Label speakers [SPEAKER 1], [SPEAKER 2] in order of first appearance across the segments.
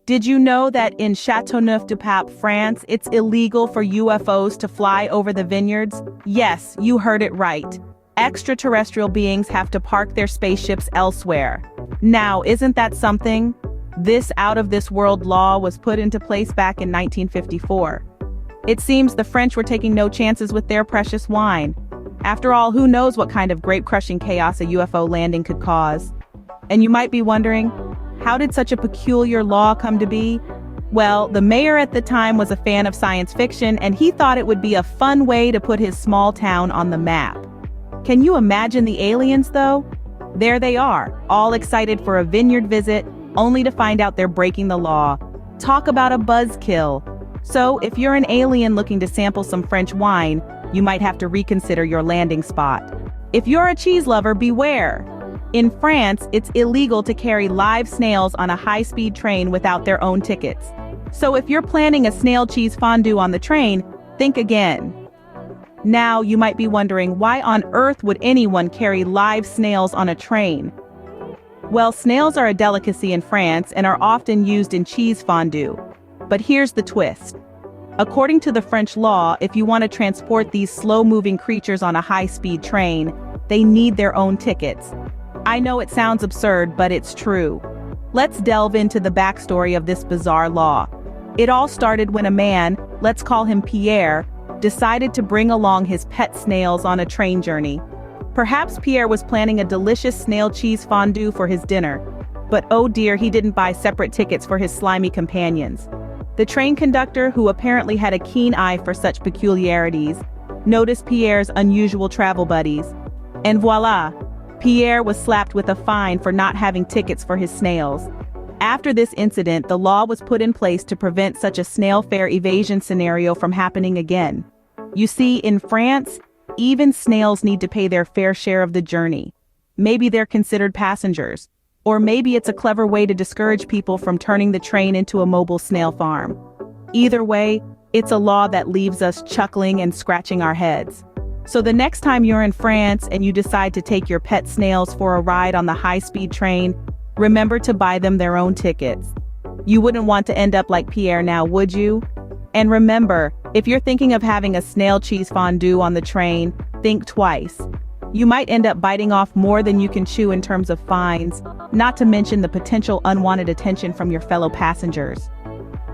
[SPEAKER 1] Did you know that in Châteauneuf-du-Pape, France, it's illegal for UFOs to fly over the vineyards? Yes, you heard it right. Extraterrestrial beings have to park their spaceships elsewhere. Now, isn't that something? This out-of-this-world law was put into place back in 1954. It seems the French were taking no chances with their precious wine. After all, who knows what kind of grape-crushing chaos a UFO landing could cause? And you might be wondering, how did such a peculiar law come to be? Well, the mayor at the time was a fan of science fiction, and he thought it would be a fun way to put his small town on the map. Can you imagine the aliens, though? There they are, all excited for a vineyard visit, only to find out they're breaking the law. Talk about a buzzkill. So, if you're an alien looking to sample some French wine, you might have to reconsider your landing spot. If you're a cheese lover, beware. In France, it's illegal to carry live snails on a high-speed train without their own tickets. So if you're planning a snail cheese fondue on the train, think again. Now, you might be wondering, why on earth would anyone carry live snails on a train? Well, snails are a delicacy in France and are often used in cheese fondue. But here's the twist. According to the French law, if you want to transport these slow-moving creatures on a high-speed train, they need their own tickets. I know it sounds absurd, but it's true. Let's delve into the backstory of this bizarre law. It all started when a man, let's call him Pierre, decided to bring along his pet snails on a train journey. Perhaps Pierre was planning a delicious snail cheese fondue for his dinner, but oh dear, he didn't buy separate tickets for his slimy companions. The train conductor, who apparently had a keen eye for such peculiarities, noticed Pierre's unusual travel buddies. And voila! Pierre was slapped with a fine for not having tickets for his snails. After this incident, the law was put in place to prevent such a snail fare evasion scenario from happening again. You see, in France, even snails need to pay their fair share of the journey. Maybe they're considered passengers, or maybe it's a clever way to discourage people from turning the train into a mobile snail farm. Either way, it's a law that leaves us chuckling and scratching our heads. So the next time you're in France and you decide to take your pet snails for a ride on the high-speed train, remember to buy them their own tickets. You wouldn't want to end up like Pierre now, would you? And remember, if you're thinking of having a snail cheese fondue on the train, think twice. You might end up biting off more than you can chew in terms of fines, not to mention the potential unwanted attention from your fellow passengers.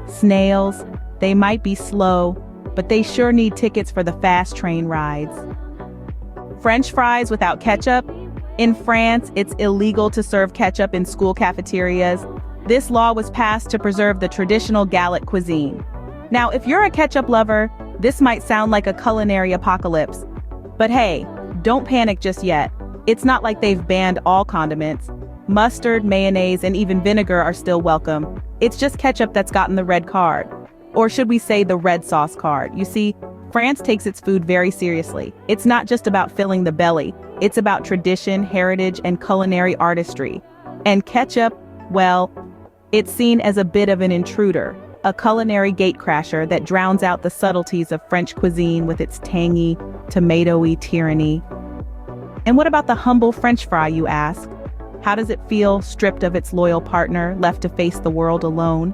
[SPEAKER 1] Snails, they might be slow, but they sure need tickets for the fast train rides. French fries without ketchup? In France, it's illegal to serve ketchup in school cafeterias. This law was passed to preserve the traditional Gallic cuisine. Now, if you're a ketchup lover, this might sound like a culinary apocalypse. But hey, don't panic just yet. It's not like they've banned all condiments. Mustard, mayonnaise, and even vinegar are still welcome. It's just ketchup that's gotten the red card. Or should we say the red sauce card? You see, France takes its food very seriously. It's not just about filling the belly. It's about tradition, heritage, and culinary artistry. And ketchup, well, it's seen as a bit of an intruder, a culinary gatecrasher that drowns out the subtleties of French cuisine with its tangy, tomatoey tyranny. And what about the humble French fry, you ask? How does it feel, stripped of its loyal partner, left to face the world alone?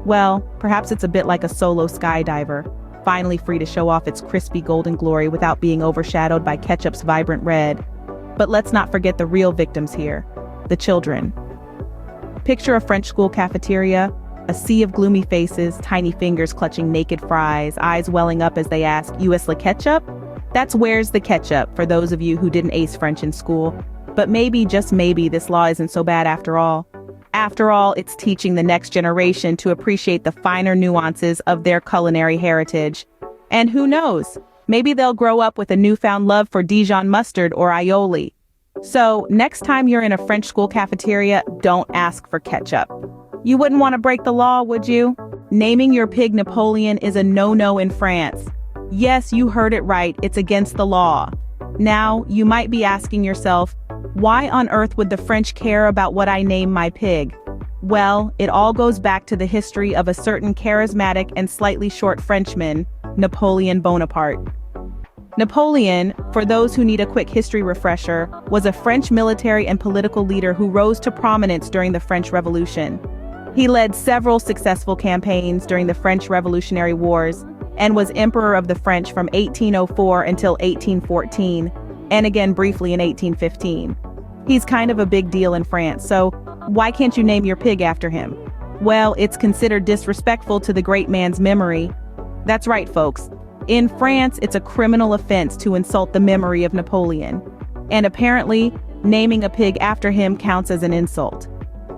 [SPEAKER 1] Well, perhaps it's a bit like a solo skydiver, finally free to show off its crispy golden glory without being overshadowed by ketchup's vibrant red. But let's not forget the real victims here, the children. Picture a French school cafeteria, a sea of gloomy faces, tiny fingers clutching naked fries, eyes welling up as they ask, "Où le ketchup?" That's "Where's the ketchup?" for those of you who didn't ace French in school. But maybe, just maybe, this law isn't so bad after all. After all, it's teaching the next generation to appreciate the finer nuances of their culinary heritage. And who knows, maybe they'll grow up with a newfound love for Dijon mustard or aioli. So, next time you're in a French school cafeteria, don't ask for ketchup. You wouldn't want to break the law, would you? Naming your pig Napoleon is a no-no in France. Yes, you heard it right, it's against the law. Now, you might be asking yourself, why on earth would the French care about what I name my pig? Well, it all goes back to the history of a certain charismatic and slightly short Frenchman, Napoleon Bonaparte. Napoleon, for those who need a quick history refresher, was a French military and political leader who rose to prominence during the French Revolution. He led several successful campaigns during the French Revolutionary Wars and was Emperor of the French from 1804 until 1814, and again briefly in 1815. He's kind of a big deal in France, so why can't you name your pig after him? Well, it's considered disrespectful to the great man's memory. That's right, folks. In France, it's a criminal offense to insult the memory of Napoleon. And apparently, naming a pig after him counts as an insult.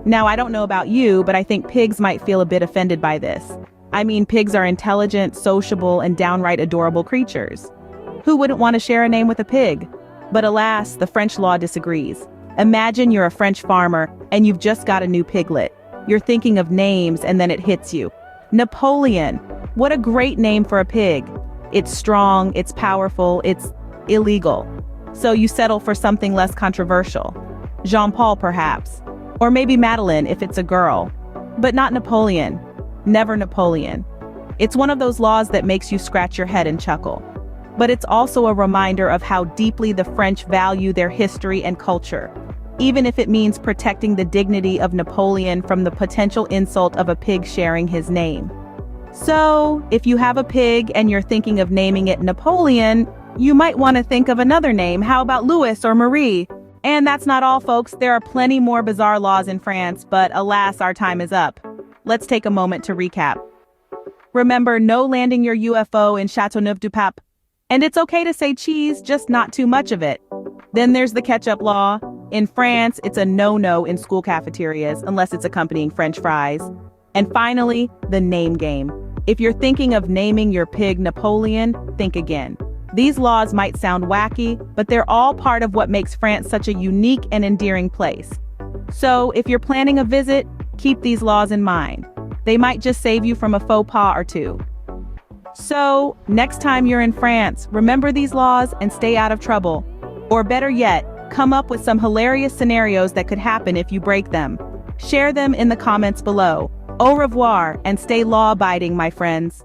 [SPEAKER 1] Now, I don't know about you, but I think pigs might feel a bit offended by this. I mean, pigs are intelligent, sociable, and downright adorable creatures. Who wouldn't want to share a name with a pig? But alas, the French law disagrees. Imagine you're a French farmer and you've just got a new piglet. You're thinking of names and then it hits you. Napoleon! What a great name for a pig. It's strong, it's powerful, it's illegal. So you settle for something less controversial. Jean-Paul, perhaps. Or maybe Madeline if it's a girl. But not Napoleon. Never Napoleon. It's one of those laws that makes you scratch your head and chuckle. But it's also a reminder of how deeply the French value their history and culture, even if it means protecting the dignity of Napoleon from the potential insult of a pig sharing his name. So, if you have a pig and you're thinking of naming it Napoleon, you might want to think of another name. How about Louis or Marie? And that's not all, folks. There are plenty more bizarre laws in France, but alas, our time is up. Let's take a moment to recap. Remember, no landing your UFO in Châteauneuf-du-Pape. And it's okay to say cheese, just not too much of it. Then there's the ketchup law. In France, it's a no-no in school cafeterias, unless it's accompanying French fries. And finally, the name game. If you're thinking of naming your pig Napoleon, think again. These laws might sound wacky, but they're all part of what makes France such a unique and endearing place. So, if you're planning a visit, keep these laws in mind. They might just save you from a faux pas or two. So, next time you're in France, remember these laws and stay out of trouble. Or better yet, come up with some hilarious scenarios that could happen if you break them. Share them in the comments below. Au revoir and stay law-abiding, my friends.